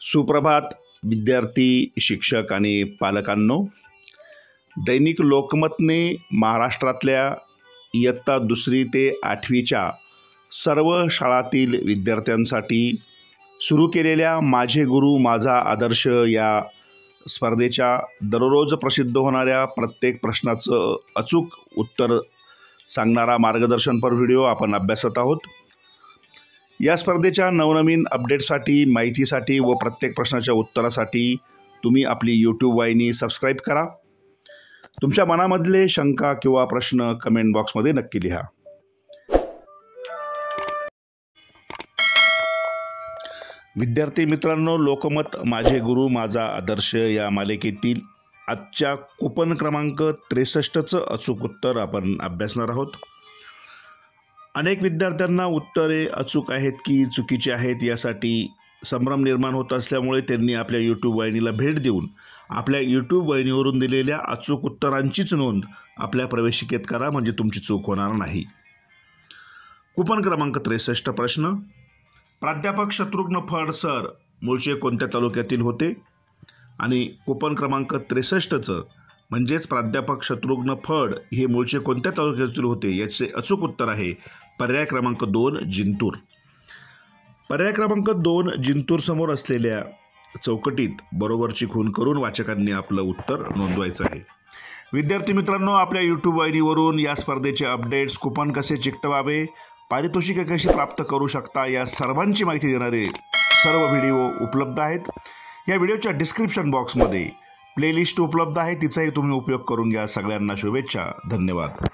सुप्रभात विद्यार्थी, शिक्षक आणि पालकांनो. दैनिक लोकमतने महाराष्ट्रातल्या इयत्ता 2री ते 8वीच्या सर्व शाळांतील विद्यार्थ्यांसाठी सुरू केलेल्या माझे गुरु माझा आदर्श या स्पर्धेच्या दररोज प्रसिद्ध होणाऱ्या प्रत्येक प्रश्नाचं अचूक उत्तर सांगणारा मार्गदर्शनपर व्हिडिओ आपण अभ्यासत आहोत. या स्पर्धेच्या नवनवीन अपडेटसाठी, माहितीसाठी व प्रत्येक प्रश्नाच्या उत्तरासाठी तुम्ही आपली यूट्यूब वाहिनी सबस्क्राईब करा. तुमच्या मनामधले शंका किंवा प्रश्न कमेंट बॉक्समध्ये नक्की लिहा. विद्यार्थी मित्रांनो, लोकमत माझे गुरु माझा आदर्श या मालिकेतील आजच्या कूपन क्रमांक 63चं अचूक उत्तर आपण अभ्यासणार आहोत. अनेक विद्यार्थ्यांना उत्तरे अचूक आहेत की चुकीची आहेत यासाठी संभ्रम निर्माण होत असल्यामुळे त्यांनी आपल्या यूट्यूब वाहिनीला भेट देऊन आपल्या यूट्यूब वाहिनीवरून दिलेल्या अचूक उत्तरांचीच नोंद आपल्या प्रवेशिकेत करा, म्हणजे तुमची चूक होणार नाही. कूपन क्रमांक 63 प्रश्न. प्राध्यापक शत्रुघ्न फड सर मूळचे कोणत्या तालुक्यातील होते? आणि कूपन क्रमांक 63चं म्हणजेच प्राध्यापक शत्रुघ्न फड हे मूळचे कोणत्या तालुक्यातील होते याचे अचूक उत्तर आहे पर्याय क्रमांक 2 जिंतूर. पर्याय क्रमांक 2 जिंतूर समोर असलेल्या चौकटीत बरोबरची खूण करून वाचकांनी आपलं उत्तर नोंदवायचं आहे. विद्यार्थी मित्रांनो, आपल्या यूट्यूब वाहिनीवरून या स्पर्धेचे अपडेट्स, कूपन कसे चिकटवावे, पारितोषिके कशी प्राप्त करू शकता या सर्वांची माहिती देणारे सर्व व्हिडिओ उपलब्ध आहेत. या व्हिडिओच्या डिस्क्रिप्शन बॉक्समध्ये प्लेलिस्ट उपलब्ध आहे, तिचाही तुम्ही उपयोग करून घ्या. सगळ्यांना शुभेच्छा. धन्यवाद.